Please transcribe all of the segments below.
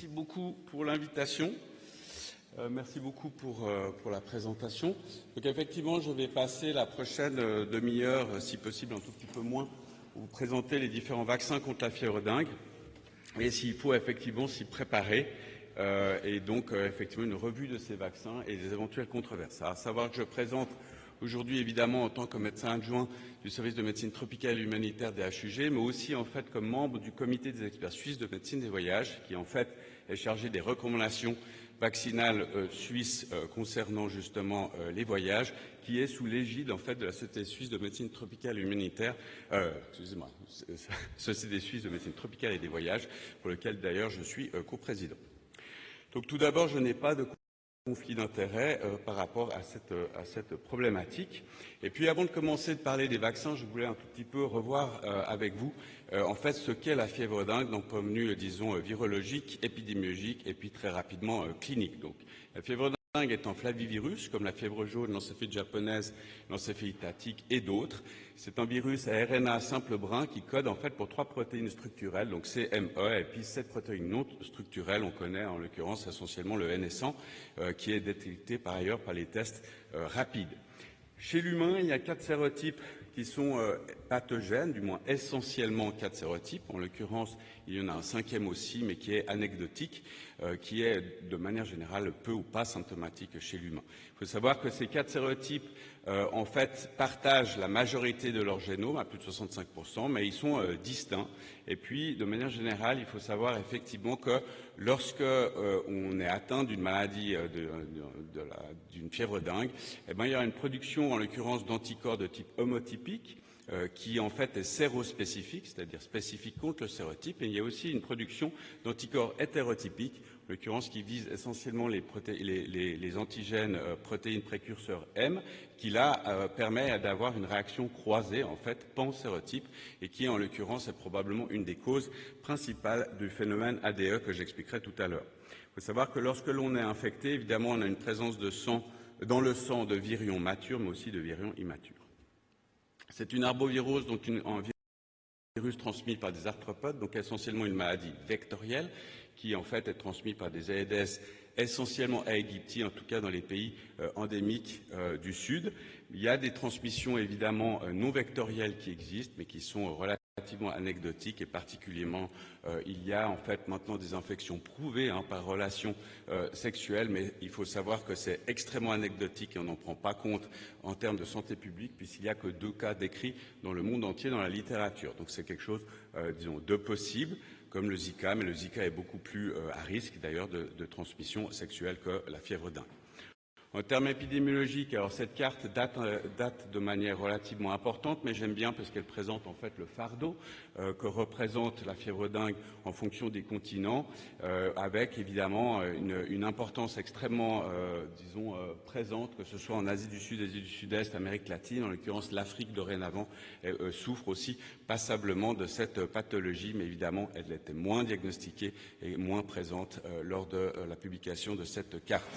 Merci beaucoup pour l'invitation. Merci beaucoup pour la présentation. Donc effectivement, je vais passer la prochaine demi-heure, si possible un tout petit peu moins, pour vous présenter les différents vaccins contre la fièvre dingue et s'il faut effectivement s'y préparer. Et donc effectivement une revue de ces vaccins et des éventuelles controverses. À savoir que je présente aujourd'hui évidemment en tant que médecin adjoint du service de médecine tropicale et humanitaire des HUG, mais aussi en fait comme membre du comité des experts suisses de médecine des voyages, qui en fait est chargé des recommandations vaccinales suisses concernant justement les voyages, qui est sous l'égide en fait de la Société suisse de médecine tropicale et humanitaire, Société suisse de médecine tropicale et des voyages, pour lequel d'ailleurs je suis coprésident. Donc tout d'abord, je n'ai pas de conflit d'intérêts par rapport à cette problématique. Et puis avant de commencer de parler des vaccins, je voulais un tout petit peu revoir avec vous en fait ce qu'est la fièvre dingue, donc point de vue, disons, virologique, épidémiologique et puis très rapidement clinique. Donc la fièvre dingue est un flavivirus, comme la fièvre jaune, l'encéphalite japonaise, l'encéphalite attique et d'autres. C'est un virus à RNA simple brun qui code en fait pour 3 protéines structurelles, donc CME, et puis 7 protéines non structurelles. On connaît en l'occurrence essentiellement le NS100, qui est détecté par ailleurs par les tests rapides. Chez l'humain, il y a 4 sérotypes qui sont pathogènes, du moins essentiellement 4 sérotypes. En l'occurrence, il y en a un 5e aussi, mais qui est anecdotique, qui est de manière générale peu ou pas symptomatique chez l'humain. Il faut savoir que ces 4 sérotypes, en fait, partagent la majorité de leur génome, à plus de 65%, mais ils sont distincts. Et puis, de manière générale, il faut savoir effectivement que lorsque on est atteint d'une maladie, d'une fièvre dingue, eh bien, il y a une production, en l'occurrence, d'anticorps de type homotypique, qui en fait est sérospécifique, c'est-à-dire spécifique contre le sérotype, et il y a aussi une production d'anticorps hétérotypiques, en l'occurrence qui vise essentiellement les antigènes protéines précurseurs M, qui là permet d'avoir une réaction croisée, en fait, pan-sérotype, et qui en l'occurrence est probablement une des causes principales du phénomène ADE que j'expliquerai tout à l'heure. Il faut savoir que lorsque l'on est infecté, évidemment, on a une présence de sang dans le sang de virions matures, mais aussi de virions immatures. C'est une arbovirose, donc un virus transmis par des arthropodes, donc essentiellement une maladie vectorielle, qui en fait est transmise par des Aedes essentiellement aegypti, en tout cas dans les pays endémiques du Sud. Il y a des transmissions évidemment non vectorielles qui existent, mais qui sont relativement anecdotiques, et particulièrement il y a en fait maintenant des infections prouvées par relation sexuelle, mais il faut savoir que c'est extrêmement anecdotique et on n'en prend pas compte en termes de santé publique, puisqu'il n'y a que 2 cas décrits dans le monde entier dans la littérature. Donc c'est quelque chose, disons, de possible, comme le Zika, mais le Zika est beaucoup plus à risque d'ailleurs de transmission sexuelle que la fièvre dingue. En termes épidémiologiques, alors cette carte date de manière relativement importante, mais j'aime bien parce qu'elle présente en fait le fardeau que représente la fièvre dingue en fonction des continents, avec évidemment une importance extrêmement, disons, présente, que ce soit en Asie du Sud, Asie du Sud-Est, Amérique latine. En l'occurrence, l'Afrique dorénavant souffre aussi passablement de cette pathologie, mais évidemment, elle était moins diagnostiquée et moins présente lors de la publication de cette carte.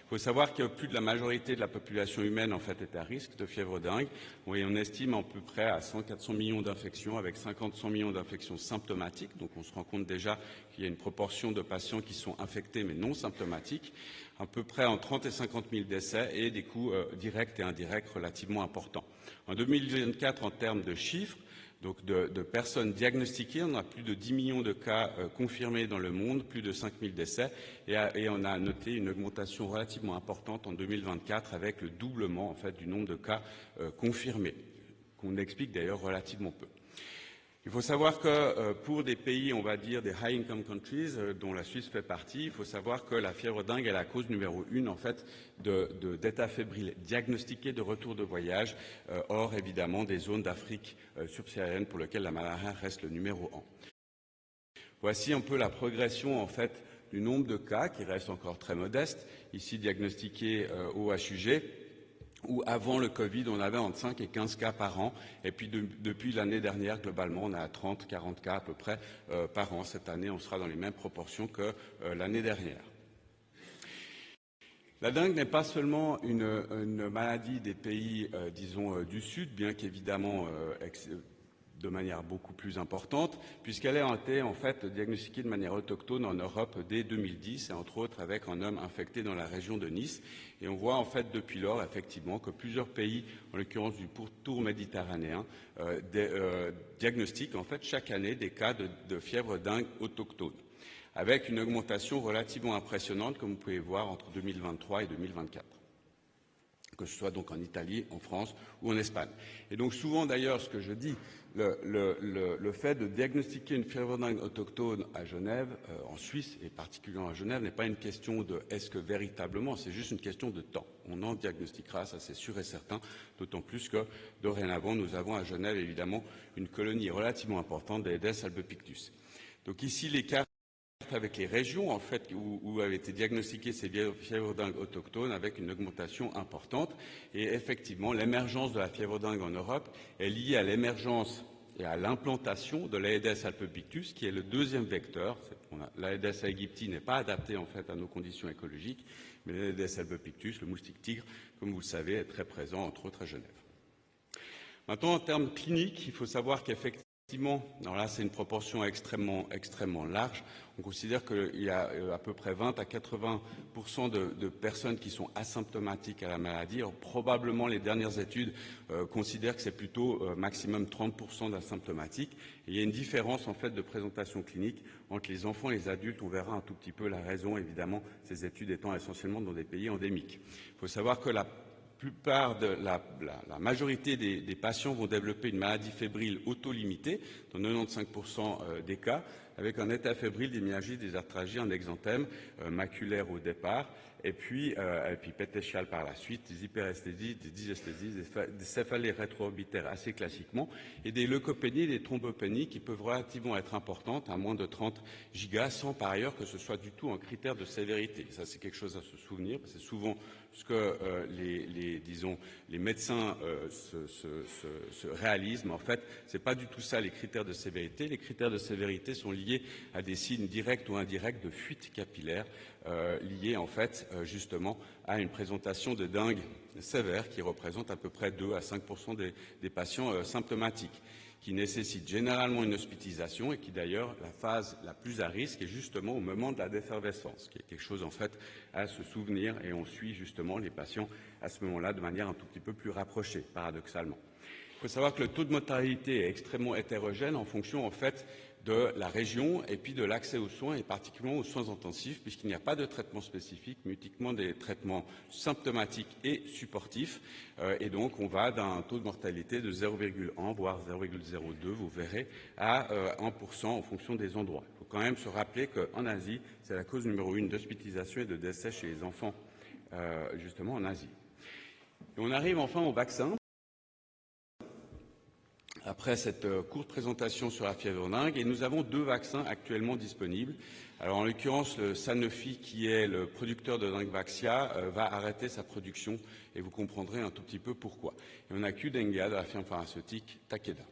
Il faut savoir que plus de la majorité de la population humaine en fait est à risque de fièvre dingue. Et on estime à peu près à 100-400 millions d'infections, avec 50-100 millions d'infections symptomatiques. Donc on se rend compte déjà qu'il y a une proportion de patients qui sont infectés mais non symptomatiques, à peu près en 30 et 50 000 décès et des coûts directs et indirects relativement importants. En 2024, en termes de chiffres, donc de personnes diagnostiquées, on a plus de 10 millions de cas confirmés dans le monde, plus de 5 000 décès, et on a noté une augmentation relativement importante en 2024 avec le doublement en fait du nombre de cas confirmés, qu'on explique d'ailleurs relativement peu. Il faut savoir que pour des pays, on va dire, des high income countries, dont la Suisse fait partie, il faut savoir que la fièvre dingue est la cause numéro 1 en fait d'état fébrile diagnostiqué de retour de voyage, hors évidemment des zones d'Afrique subsaharienne pour lesquelles la malaria reste le numéro 1. Voici un peu la progression en fait du nombre de cas qui reste encore très modeste, ici diagnostiqués au HUG, où avant le Covid, on avait entre 5 et 15 cas par an. Et puis depuis l'année dernière, globalement, on a 30-40 cas à peu près par an. Cette année, on sera dans les mêmes proportions que l'année dernière. La dengue n'est pas seulement une maladie des pays, disons, du Sud, bien qu'évidemment de manière beaucoup plus importante, puisqu'elle a été en fait diagnostiquée de manière autochtone en Europe dès 2010, et entre autres avec un homme infecté dans la région de Nice. Et on voit en fait depuis lors effectivement que plusieurs pays, en l'occurrence du pourtour méditerranéen, diagnostiquent en fait chaque année des cas de fièvre dingue autochtone, avec une augmentation relativement impressionnante, comme vous pouvez voir, entre 2023 et 2024. Que ce soit donc en Italie, en France ou en Espagne. Et donc souvent d'ailleurs, ce que je dis, le fait de diagnostiquer une fièvre dingue autochtone à Genève, en Suisse et particulièrement à Genève, n'est pas une question de est-ce que véritablement, c'est juste une question de temps. On en diagnostiquera, ça c'est sûr et certain, d'autant plus que dorénavant nous avons à Genève évidemment une colonie relativement importante d'Aedes albopictus. Donc ici les cas avec les régions en fait où avaient été diagnostiquées ces fièvres dingues autochtones avec une augmentation importante. Et effectivement, l'émergence de la fièvre dingue en Europe est liée à l'émergence et à l'implantation de l'Aedes albopictus, qui est le deuxième vecteur. L'Aedes aegypti n'est pas adapté en fait à nos conditions écologiques, mais l'Aedes albopictus, le moustique tigre, comme vous le savez, est très présent, entre autres à Genève. Maintenant, en termes cliniques, il faut savoir qu'effectivement, alors là c'est une proportion extrêmement large. On considère qu'il y a à peu près 20 à 80% de personnes qui sont asymptomatiques à la maladie. Alors, probablement les dernières études considèrent que c'est plutôt maximum 30% d'asymptomatiques. Et il y a une différence en fait de présentation clinique entre les enfants et les adultes. On verra un tout petit peu la raison, évidemment, ces études étant essentiellement dans des pays endémiques. Il faut savoir que la majorité des patients vont développer une maladie fébrile auto-limitée, dans 95% des cas, avec un état fébrile, des myalgies, des arthralgies, un exanthème maculaire au départ, et puis pétéchial par la suite, des hyperesthésies, des dysesthésies, des céphalées rétro-orbitaires assez classiquement, et des leucopénies, des thrombopénies qui peuvent relativement être importantes, à moins de 30 gigas, sans par ailleurs que ce soit du tout un critère de sévérité. Ça, c'est quelque chose à se souvenir, parce que c'est souvent ce que les médecins se réalisent, mais en fait, ce n'est pas du tout ça les critères de sévérité. Les critères de sévérité sont liés à des signes directs ou indirects de fuite capillaire, liés en fait justement à une présentation de dengue sévère qui représente à peu près 2 à 5% des patients symptomatiques, qui nécessite généralement une hospitalisation et qui d'ailleurs, la phase la plus à risque est justement au moment de la défervescence, qui est quelque chose en fait à se souvenir, et on suit justement les patients à ce moment-là de manière un tout petit peu plus rapprochée, paradoxalement. Il faut savoir que le taux de mortalité est extrêmement hétérogène en fonction en fait de la région et puis de l'accès aux soins, et particulièrement aux soins intensifs, puisqu'il n'y a pas de traitement spécifique, mais uniquement des traitements symptomatiques et supportifs. Et donc, on va d'un taux de mortalité de 0,1, voire 0,02, vous verrez, à 1% en fonction des endroits. Il faut quand même se rappeler qu'en Asie, c'est la cause numéro 1 d'hospitalisation et de décès chez les enfants, justement en Asie. Et on arrive enfin au vaccin. Après cette courte présentation sur la fièvre dingue, et nous avons 2 vaccins actuellement disponibles. Alors en l'occurrence, le Sanofi, qui est le producteur de Dengvaxia, va arrêter sa production, et vous comprendrez un tout petit peu pourquoi. Et on a Qdenga de la firme pharmaceutique Takeda.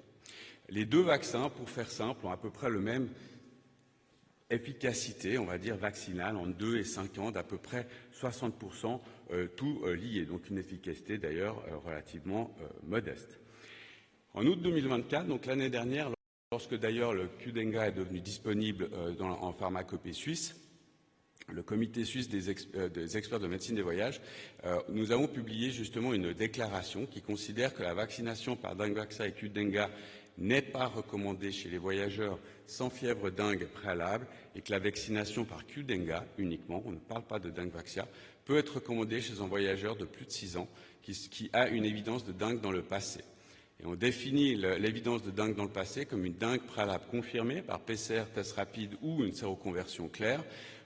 Les 2 vaccins, pour faire simple, ont à peu près le même efficacité, on va dire, vaccinale, en 2 et 5 ans, d'à peu près 60%, tout lié. Donc une efficacité d'ailleurs relativement modeste. En août 2024, donc l'année dernière, lorsque d'ailleurs le Qdenga est devenu disponible en pharmacopée suisse, le comité suisse des experts de médecine des voyages, nous avons publié justement une déclaration qui considère que la vaccination par Dengvaxia et Qdenga n'est pas recommandée chez les voyageurs sans fièvre dingue préalable, et que la vaccination par Qdenga uniquement, on ne parle pas de Dengvaxia, peut être recommandée chez un voyageur de plus de 6 ans qui a une évidence de dengue dans le passé. Et on définit l'évidence de dengue dans le passé comme une dengue préalable confirmée par PCR, test rapide ou une séroconversion claire,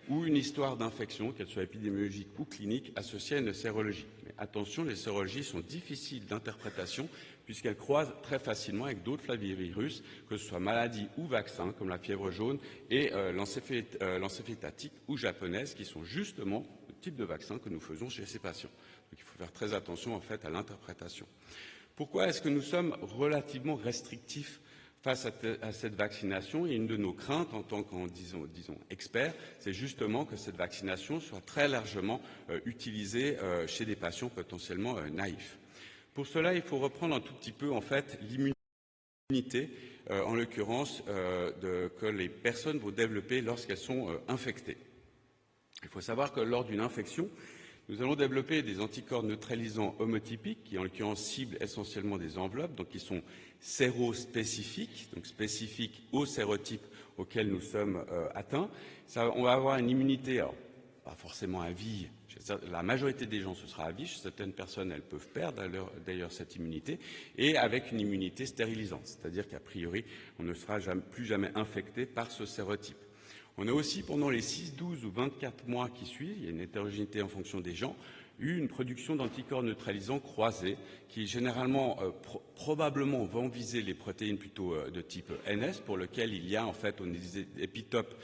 ou une histoire d'infection, qu'elle soit épidémiologique ou clinique, associée à une sérologie. Mais attention, les sérologies sont difficiles d'interprétation puisqu'elles croisent très facilement avec d'autres flavivirus, que ce soit maladie ou vaccin, comme la fièvre jaune et l'encéphalite ou japonaise, qui sont justement le type de vaccin que nous faisons chez ces patients. Donc il faut faire très attention en fait à l'interprétation. Pourquoi est-ce que nous sommes relativement restrictifs face à cette vaccination? Et une de nos craintes en tant qu'experts, c'est justement que cette vaccination soit très largement utilisée chez des patients potentiellement naïfs. Pour cela, il faut reprendre un tout petit peu en fait l'immunité immunité, en l'occurrence, que les personnes vont développer lorsqu'elles sont infectées. Il faut savoir que lors d'une infection, nous allons développer des anticorps neutralisants homotypiques qui, en l'occurrence, ciblent essentiellement des enveloppes, donc qui sont sérospécifiques, donc spécifiques au sérotype auquel nous sommes atteints. On va avoir une immunité, alors, pas forcément à vie. La majorité des gens, ce sera à vie. Chez certaines personnes, elles peuvent perdre d'ailleurs cette immunité, et avec une immunité stérilisante, c'est-à-dire qu'a priori, on ne sera plus jamais infecté par ce sérotype. On a aussi, pendant les 6, 12 ou 24 mois qui suivent, il y a une hétérogénéité en fonction des gens, eu une production d'anticorps neutralisants croisés qui, généralement, probablement vont viser les protéines plutôt de type NS, pour lequel il y a, en fait, au épitope,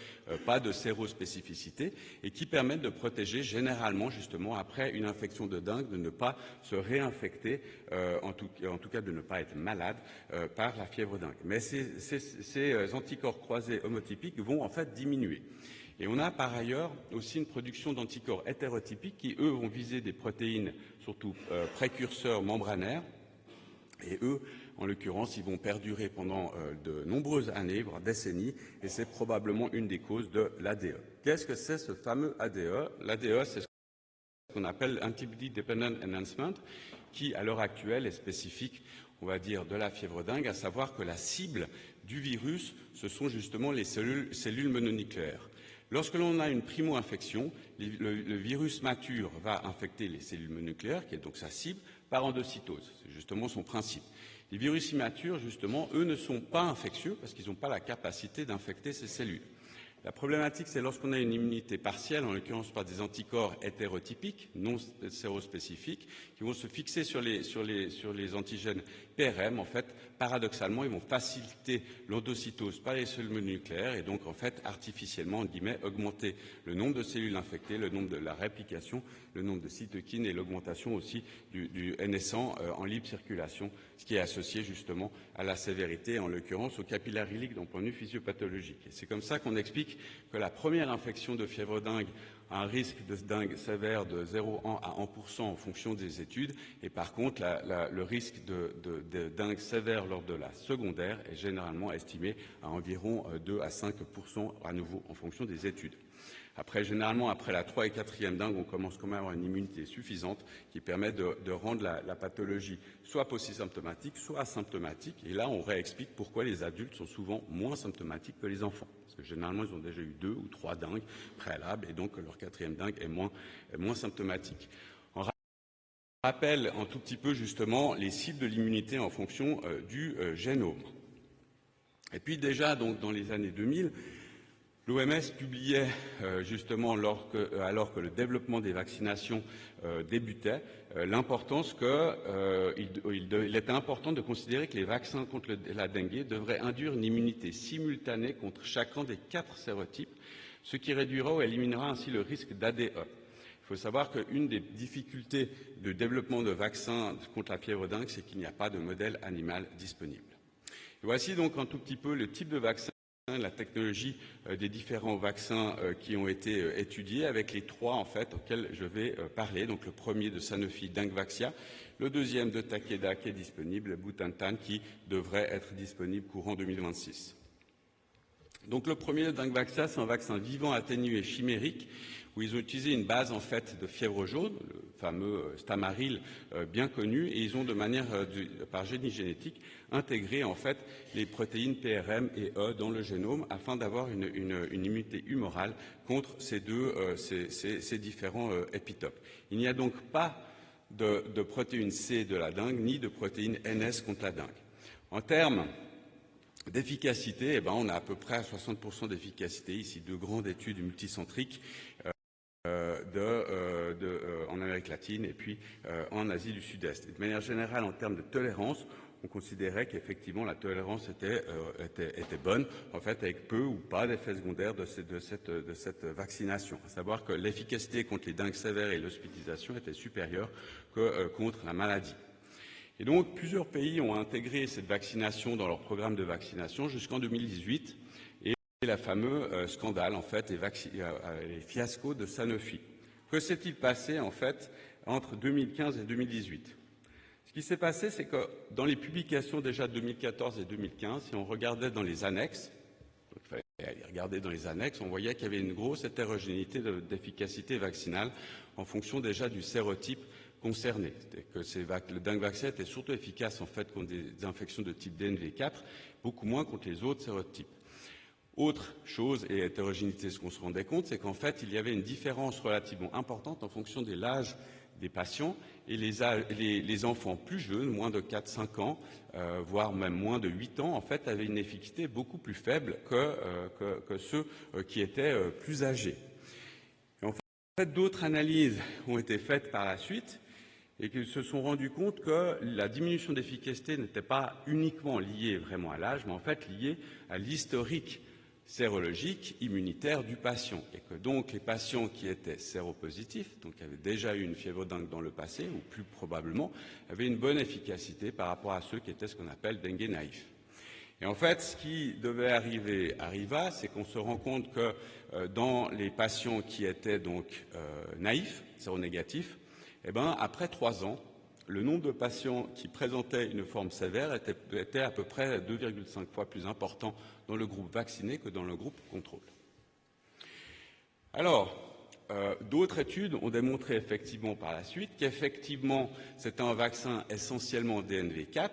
pas de sérospécificité, et qui permettent de protéger, généralement, justement, après une infection de dengue, de ne pas se réinfecter, en tout cas de ne pas être malade par la fièvre dengue. Mais ces anticorps croisés homotypiques vont, en fait, diminuer. Et on a par ailleurs aussi une production d'anticorps hétérotypiques qui, eux, vont viser des protéines, surtout précurseurs membranaires. Et eux, en l'occurrence, ils vont perdurer pendant de nombreuses années, voire décennies, et c'est probablement une des causes de l'ADE. Qu'est-ce que c'est ce fameux ADE? L'ADE, c'est ce qu'on appelle Antibody Dependent Enhancement, qui, à l'heure actuelle, est spécifique, on va dire, de la fièvre dengue, à savoir que la cible du virus, ce sont justement les cellules mononucléaires. Lorsque l'on a une primo-infection, le virus mature va infecter les cellules mononucléaires, qui est donc sa cible, par endocytose. C'est justement son principe. Les virus immatures, justement, eux ne sont pas infectieux parce qu'ils n'ont pas la capacité d'infecter ces cellules. La problématique, c'est lorsqu'on a une immunité partielle, en l'occurrence par des anticorps hétérotypiques, non sérospécifiques, qui vont se fixer sur les antigènes PRM. En fait, paradoxalement, ils vont faciliter l'endocytose par les cellules mononucléaires et donc, en fait, artificiellement, en guillemets, augmenter le nombre de cellules infectées, le nombre de la réplication, le nombre de cytokines et l'augmentation aussi du NS100 en libre circulation, ce qui est associé justement à la sévérité, en l'occurrence au capillarylique d'un point de vue physiopathologique. Et c'est comme ça qu'on explique que la première infection de fièvre dengue a un risque de dengue sévère de 0,1 à 1% en fonction des études, et par contre le risque de dengue sévère lors de la secondaire est généralement estimé à environ 2 à 5% à nouveau en fonction des études. Généralement, après la 3e et 4e dengue, on commence quand même à avoir une immunité suffisante qui permet de rendre la pathologie soit paucisymptomatique, soit asymptomatique. Et là, on réexplique pourquoi les adultes sont souvent moins symptomatiques que les enfants. Parce que généralement, ils ont déjà eu 2 ou 3 dengues préalables et donc leur 4e dengue est moins symptomatique. On rappelle un tout petit peu justement les cibles de l'immunité en fonction du génome. Et puis déjà, donc, dans les années 2000, l'OMS publiait justement, alors que le développement des vaccinations débutait, l'importance il était important de considérer que les vaccins contre la dengue devraient induire une immunité simultanée contre chacun des 4 sérotypes, ce qui réduira ou éliminera ainsi le risque d'ADE. Il faut savoir qu'une des difficultés de développement de vaccins contre la fièvre dengue, c'est qu'il n'y a pas de modèle animal disponible. Et voici donc un tout petit peu le type de vaccin, la technologie des différents vaccins qui ont été étudiés, avec les 3 en fait auxquels je vais parler. Donc le premier de Sanofi, Dengvaxia, le deuxième de Takeda qui est disponible, le Butantan qui devrait être disponible courant 2026. Donc le premier de Dengvaxia, c'est un vaccin vivant atténué chimérique où ils ont utilisé une base en fait de fièvre jaune, le fameux Stamaril bien connu, et ils ont de manière par génie génétique intégré en fait les protéines PRM et E dans le génome afin d'avoir une immunité humorale contre ces différents épitopes. Il n'y a donc pas de protéine C de la dengue ni de protéine NS contre la dengue. En termes d'efficacité, on a à peu près à 60% d'efficacité, ici 2 grandes études multicentriques en Amérique latine et puis en Asie du Sud-Est. De manière générale, en termes de tolérance, on considérait qu'effectivement la tolérance était bonne, en fait, avec peu ou pas d'effets secondaires de cette vaccination. À savoir que l'efficacité contre les dengues sévères et l'hospitalisation était supérieure que contre la maladie. Et donc, plusieurs pays ont intégré cette vaccination dans leur programme de vaccination jusqu'en 2018. Et le fameux scandale, en fait, les fiascos de Sanofi. Que s'est-il passé, en fait, entre 2015 et 2018 ? Ce qui s'est passé, c'est que dans les publications déjà de 2014 et 2015, si on regardait dans les annexes, donc il fallait aller regarder dans les annexes, on voyait qu'il y avait une grosse hétérogénéité d'efficacité vaccinale en fonction déjà du sérotype concerné. Que le dengue vaccin était surtout efficace en fait contre des infections de type DNV4, beaucoup moins contre les autres sérotypes. Autre chose et hétérogénéité, ce qu'on se rendait compte, c'est qu'en fait, il y avait une différence relativement importante en fonction de l'âge des patients et les enfants plus jeunes, moins de 4-5 ans, voire même moins de 8 ans, en fait, avaient une efficacité beaucoup plus faible que ceux qui étaient plus âgés. Et en fait, d'autres analyses ont été faites par la suite et qu'ils se sont rendus compte que la diminution d'efficacité n'était pas uniquement liée vraiment à l'âge, mais en fait liée à l'historique sérologique immunitaire du patient, et que donc les patients qui étaient séropositifs, donc qui avaient déjà eu une fièvre dengue dans le passé, ou plus probablement, avaient une bonne efficacité par rapport à ceux qui étaient ce qu'on appelle dengue naïfs. Et en fait, ce qui devait arriver arriva, c'est qu'on se rend compte que dans les patients qui étaient donc naïfs, séronégatifs, après 3 ans, le nombre de patients qui présentaient une forme sévère était à peu près 2,5 fois plus important dans le groupe vacciné que dans le groupe contrôle. Alors, d'autres études ont démontré effectivement par la suite qu'effectivement c'était un vaccin essentiellement DNV4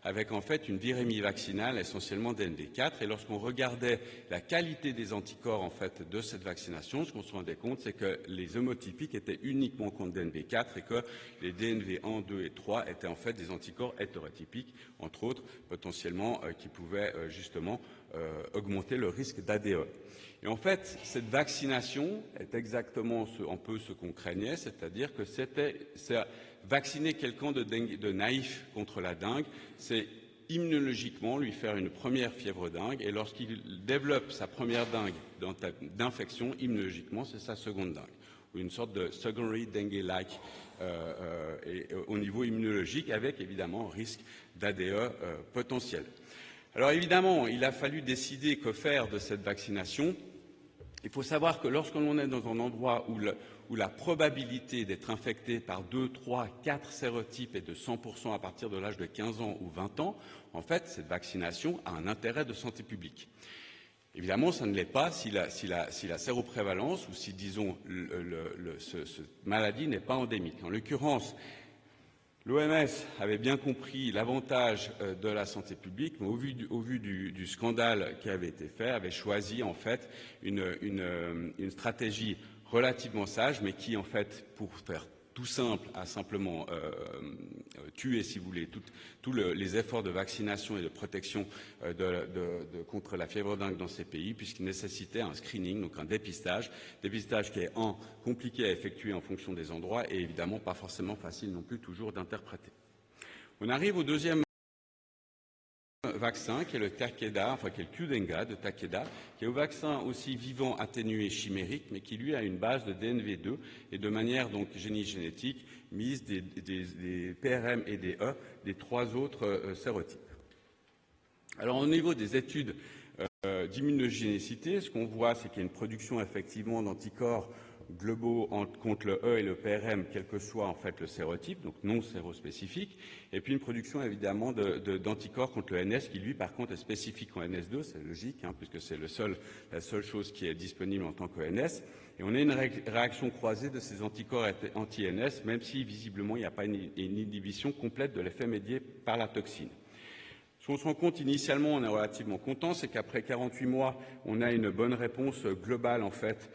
avec en fait une virémie vaccinale essentiellement DNV4, et lorsqu'on regardait la qualité des anticorps en fait de cette vaccination, ce qu'on se rendait compte, c'est que les hémotypiques étaient uniquement contre DNV4 et que les DNV1, 2 et 3 étaient en fait des anticorps hétérotypiques, entre autres potentiellement qui pouvaient justement augmenter le risque d'ADE. Et en fait, cette vaccination est exactement un peu ce qu'on craignait, c'est-à-dire que c'est vacciner quelqu'un de naïf contre la dengue, c'est immunologiquement lui faire une première fièvre dengue, et lorsqu'il développe sa première dengue d'infection, immunologiquement, c'est sa seconde dengue, ou une sorte de secondary dengue-like au niveau immunologique, avec évidemment un risque d'ADE potentiel. Alors évidemment, il a fallu décider que faire de cette vaccination. Il faut savoir que lorsqu'on est dans un endroit où la probabilité d'être infecté par 2, 3, 4 sérotypes est de 100% à partir de l'âge de 15 ans ou 20 ans, en fait, cette vaccination a un intérêt de santé publique. Évidemment, ça ne l'est pas si la séroprévalence ou si, disons, cette maladie n'est pas endémique. En l'occurrence, l'OMS avait bien compris l'avantage de la santé publique, mais au vu du scandale qui avait été fait, avait choisi en fait une stratégie relativement sage, mais qui en fait, pour faire tout simple, a simplement tué, si vous voulez, tous les efforts de vaccination et de protection contre la fièvre dengue dans ces pays, puisqu'il nécessitait un screening, donc un dépistage qui est compliqué à effectuer en fonction des endroits et évidemment pas forcément facile non plus toujours d'interpréter. On arrive au deuxième vaccin, qui est le Takeda, qui est le Qdenga de Takeda, qui est un vaccin aussi vivant atténué chimérique, mais qui lui a une base de DNV2 et de manière donc génétique mise des PRM et des E des 3 autres sérotypes. Alors au niveau des études d'immunogénicité, ce qu'on voit, c'est qu'il y a une production effectivement d'anticorps globaux contre le E et le PRM, quel que soit en fait le sérotype, donc non sérospécifique, et puis une production évidemment d'anticorps contre le NS, qui lui par contre est spécifique en NS2, c'est logique, puisque c'est la seule chose qui est disponible en tant que NS, et on a une réaction croisée de ces anticorps anti-NS, même si visiblement il n'y a pas une inhibition complète de l'effet médié par la toxine. Ce qu'on se rend compte initialement, on est relativement content, c'est qu'après 48 mois, on a une bonne réponse globale en fait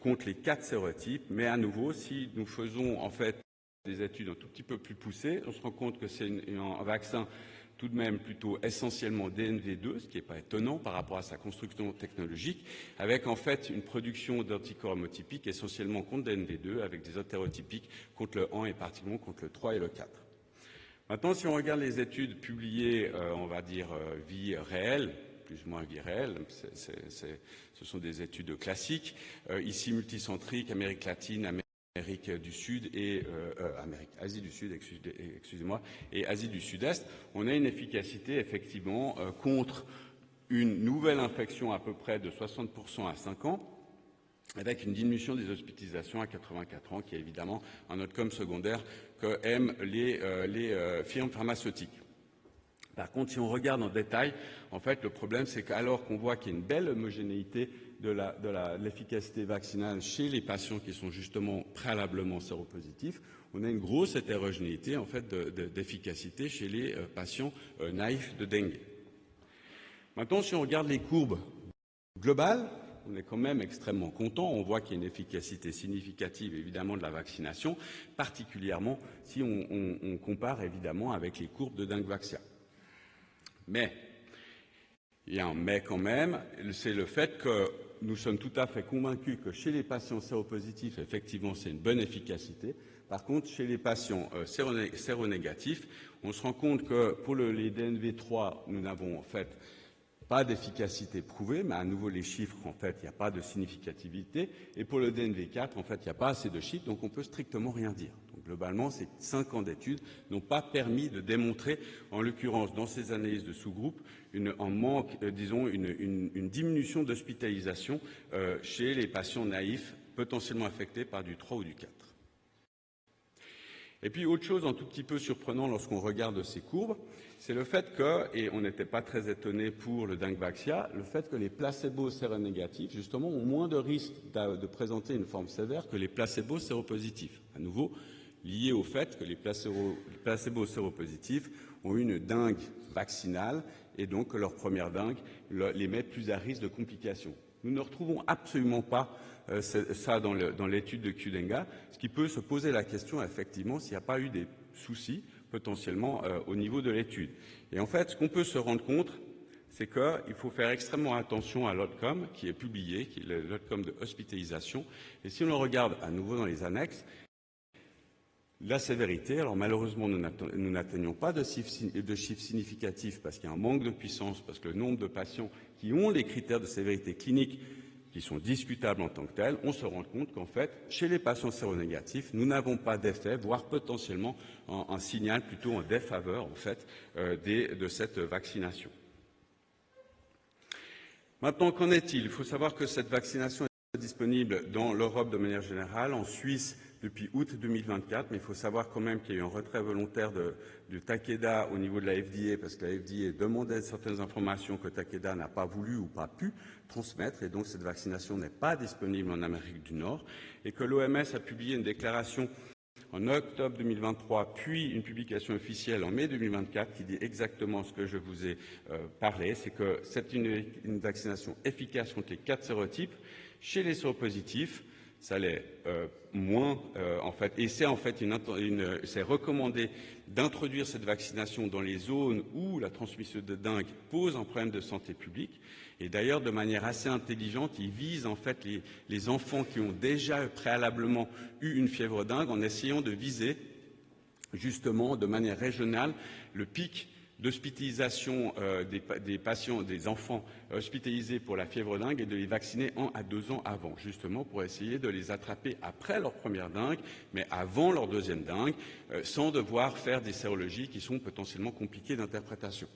contre les 4 sérotypes, mais à nouveau, si nous faisons en fait des études un tout petit peu plus poussées, on se rend compte que c'est un vaccin tout de même plutôt essentiellement DNV2, ce qui n'est pas étonnant par rapport à sa construction technologique, avec en fait une production d'anticorps hémotypiques essentiellement contre DNV2, avec des hétérotypiques contre le 1 et particulièrement contre le 3 et le 4. Maintenant, si on regarde les études publiées, on va dire vie réelle, plus ou moins vie réelle, ce sont des études classiques, ici multicentriques, Amérique latine, Amérique du Sud et Asie du Sud, excusez-moi, et Asie du Sud-Est, on a une efficacité effectivement contre une nouvelle infection à peu près de 60% à 5 ans, avec une diminution des hospitalisations à 84 ans, qui est évidemment un outcome secondaire que aiment les firmes pharmaceutiques. Par contre, si on regarde en détail, en fait, le problème, c'est qu'alors qu'on voit qu'il y a une belle homogénéité de l'efficacité vaccinale chez les patients qui sont justement préalablement séropositifs, on a une grosse hétérogénéité en fait d'efficacité chez les patients naïfs de dengue. Maintenant, si on regarde les courbes globales, on est quand même extrêmement content. On voit qu'il y a une efficacité significative, évidemment, de la vaccination, particulièrement si on compare, évidemment, avec les courbes de Dengvaxia. Mais, il y a un mais quand même, c'est le fait que nous sommes tout à fait convaincus que chez les patients séropositifs, effectivement, c'est une bonne efficacité. Par contre, chez les patients séronégatifs, on se rend compte que pour les DNV3, nous n'avons en fait pas d'efficacité prouvée, mais à nouveau les chiffres, en fait, il n'y a pas de significativité. Et pour le DNV4, en fait, il n'y a pas assez de chiffres, donc on peut strictement rien dire. Donc globalement, ces 5 ans d'études n'ont pas permis de démontrer, en l'occurrence dans ces analyses de sous-groupes, une diminution d'hospitalisation chez les patients naïfs potentiellement affectés par du 3 ou du 4. Et puis, autre chose un tout petit peu surprenant lorsqu'on regarde ces courbes, c'est le fait que, et on n'était pas très étonné pour le Dengvaxia, le fait que les placebos séronégatifs, justement, ont moins de risques de présenter une forme sévère que les placebos séropositifs. À nouveau, lié au fait que les placebos séropositifs ont une dengue vaccinale et donc que leur première dengue les met plus à risque de complications. Nous ne retrouvons absolument pas ça dans l'étude de Qdenga, ce qui peut se poser la question, effectivement, s'il n'y a pas eu des soucis potentiellement au niveau de l'étude. Et en fait, ce qu'on peut se rendre compte, c'est qu'il faut faire extrêmement attention à l'outcome qui est publié, qui est l'outcome de hospitalisation. Et si on le regarde à nouveau dans les annexes, la sévérité, alors malheureusement, nous n'atteignons pas de chiffres significatifs parce qu'il y a un manque de puissance, parce que le nombre de patients qui ont les critères de sévérité clinique qui sont discutables en tant que tels, on se rend compte qu'en fait, chez les patients séronégatifs, nous n'avons pas d'effet, voire potentiellement un signal plutôt en défaveur en fait, de cette vaccination. Maintenant, qu'en est-il? Il faut savoir que cette vaccination est disponible dans l'Europe de manière générale, en Suisse depuis août 2024, mais il faut savoir quand même qu'il y a eu un retrait volontaire du Takeda au niveau de la FDA, parce que la FDA demandait certaines informations que Takeda n'a pas voulu ou pas pu transmettre, et donc cette vaccination n'est pas disponible en Amérique du Nord, et que l'OMS a publié une déclaration en octobre 2023, puis une publication officielle en mai 2024 qui dit exactement ce que je vous ai parlé, c'est que c'est une vaccination efficace contre les 4 sérotypes. Chez les séropositifs, ça l'est moins en fait, et c'est en fait c'est recommandé d'introduire cette vaccination dans les zones où la transmission de dengue pose un problème de santé publique. Et d'ailleurs, de manière assez intelligente, ils visent en fait les enfants qui ont déjà préalablement eu une fièvre dengue en essayant de viser justement de manière régionale le pic d'hospitalisation des patients, des enfants hospitalisés pour la fièvre dengue et de les vacciner 1 à 2 ans avant, justement pour essayer de les attraper après leur première dengue, mais avant leur deuxième dengue, sans devoir faire des sérologies qui sont potentiellement compliquées d'interprétation.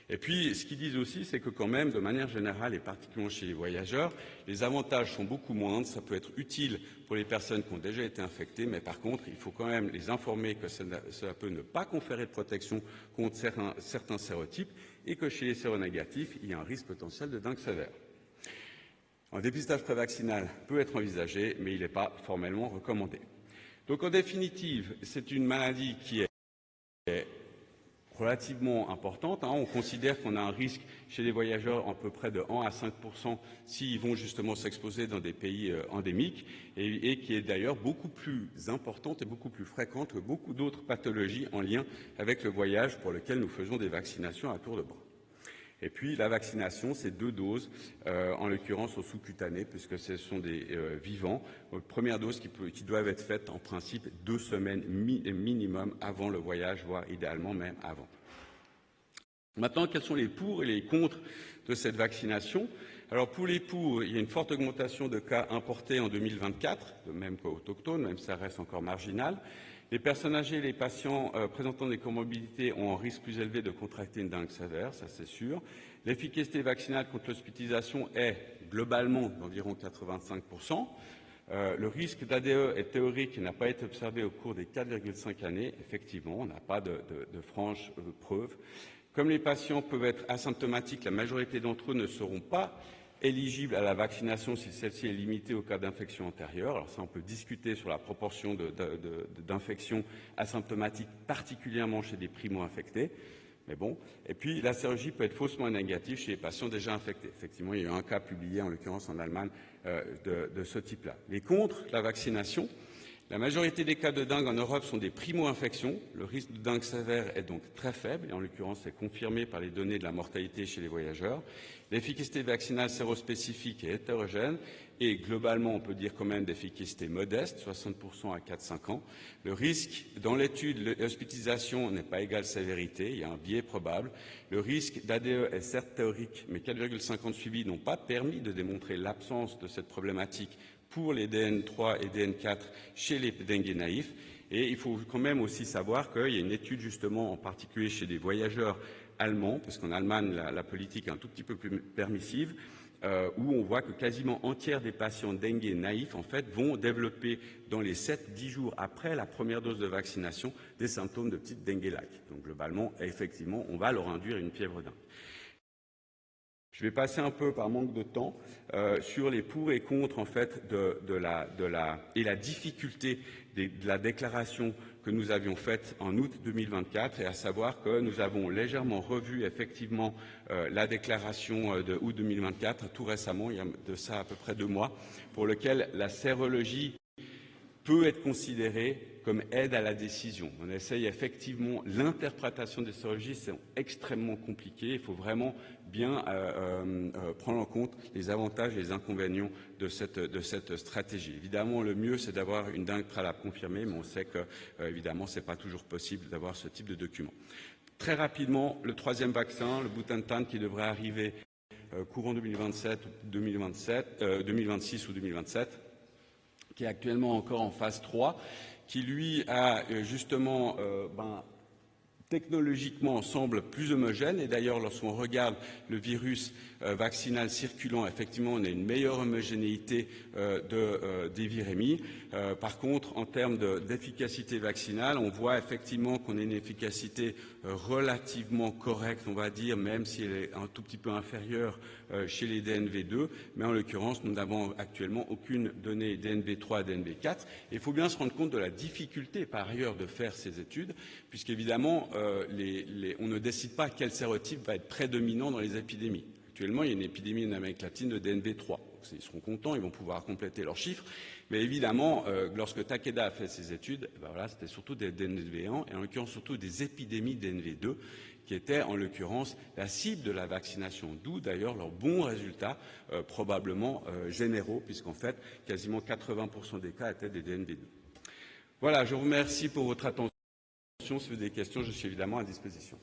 Et puis, ce qu'ils disent aussi, c'est que quand même, de manière générale, et particulièrement chez les voyageurs, les avantages sont beaucoup moindres. Ça peut être utile pour les personnes qui ont déjà été infectées, mais par contre, il faut quand même les informer que cela peut ne pas conférer de protection contre certains sérotypes et que chez les séronégatifs, il y a un risque potentiel de dengue sévère. Un dépistage prévaccinal peut être envisagé, mais il n'est pas formellement recommandé. Donc, en définitive, c'est une maladie qui est relativement importante. On considère qu'on a un risque chez les voyageurs à peu près de 1 à 5% s'ils vont justement s'exposer dans des pays endémiques et qui est d'ailleurs beaucoup plus importante et beaucoup plus fréquente que beaucoup d'autres pathologies en lien avec le voyage pour lesquelles nous faisons des vaccinations à tour de bras. Et puis la vaccination, c'est 2 doses, en l'occurrence au sous-cutané, puisque ce sont des vivants. Première dose qui doivent être faites en principe 2 semaines minimum avant le voyage, voire idéalement même avant. Maintenant, quels sont les pour et les contre de cette vaccination? Alors pour les pour, il y a une forte augmentation de cas importés en 2024, de même qu'autochtones, même si ça reste encore marginal. Les personnes âgées et les patients présentant des comorbidités ont un risque plus élevé de contracter une dengue sévère, ça c'est sûr. L'efficacité vaccinale contre l'hospitalisation est globalement d'environ 85%. Le risque d'ADE est théorique et n'a pas été observé au cours des 4,5 années. Effectivement, on n'a pas de franche preuve. Comme les patients peuvent être asymptomatiques, la majorité d'entre eux ne seront pas éligibles à la vaccination si celle-ci est limitée au cas d'infection antérieure. Alors ça, on peut discuter sur la proportion d'infections asymptomatiques, particulièrement chez des primo-infectés. Mais bon, et puis la sérologie peut être faussement négative chez les patients déjà infectés. Effectivement, il y a eu un cas publié, en l'occurrence en Allemagne, de ce type-là. Mais contre la vaccination, la majorité des cas de dengue en Europe sont des primo-infections. Le risque de dengue sévère est donc très faible, et en l'occurrence, c'est confirmé par les données de la mortalité chez les voyageurs. L'efficacité vaccinale sérospécifique est hétérogène et globalement, on peut dire quand même d'efficacité modeste, 60% à 4-5 ans. Le risque, dans l'étude, l'hospitalisation n'est pas égale sévérité, il y a un biais probable. Le risque d'ADE est certes théorique, mais 4,5 ans de suivi n'ont pas permis de démontrer l'absence de cette problématique pour les DN3 et DN4 chez les dengue naïfs. Et il faut quand même aussi savoir qu'il y a une étude justement en particulier chez des voyageurs allemands, parce qu'en Allemagne la politique est un tout petit peu plus permissive, où on voit que quasiment un tiers des patients dengue naïfs en fait vont développer dans les 7-10 jours après la première dose de vaccination des symptômes de petite dengue-like. Donc globalement, effectivement, on va leur induire une fièvre dingue. Je vais passer un peu, par manque de temps, sur les pour et contre en fait et la difficulté de la déclaration que nous avions faite en août 2024, et à savoir que nous avons légèrement revu effectivement la déclaration de août 2024 tout récemment, il y a de ça à peu près 2 mois, pour lequel la sérologie peut être considérée comme aide à la décision. On essaye effectivement, l'interprétation des sérologies, c'est extrêmement compliqué. Il faut vraiment bien prendre en compte les avantages et les inconvénients de cette stratégie. Évidemment, le mieux, c'est d'avoir une dengue préalable confirmée, mais on sait que, évidemment, ce n'est pas toujours possible d'avoir ce type de document. Très rapidement, le 3e vaccin, le Butantan, qui devrait arriver courant 2026 ou 2027, qui est actuellement encore en phase 3, qui lui a justement technologiquement semble plus homogène. Et d'ailleurs, lorsqu'on regarde le virus vaccinal circulant, effectivement, on a une meilleure homogénéité des virémies. Par contre, en termes d'efficacité vaccinale, on voit effectivement qu'on a une efficacité relativement correcte, on va dire, même si elle est un tout petit peu inférieure chez les DNV2. Mais en l'occurrence, nous n'avons actuellement aucune donnée DNV3 et DNV4. Et il faut bien se rendre compte de la difficulté, par ailleurs, de faire ces études, puisqu'évidemment, on ne décide pas quel sérotype va être prédominant dans les épidémies. Actuellement, il y a une épidémie en Amérique latine de DNV3. Donc, ils seront contents, ils vont pouvoir compléter leurs chiffres. Mais évidemment, lorsque Takeda a fait ses études, voilà, c'était surtout des DNV1 et en l'occurrence surtout des épidémies DNV2 qui étaient en l'occurrence la cible de la vaccination. D'où d'ailleurs leurs bons résultats, probablement généraux, puisqu'en fait, quasiment 80% des cas étaient des DNV2. Voilà, je vous remercie pour votre attention. Si vous avez des questions, je suis évidemment à disposition.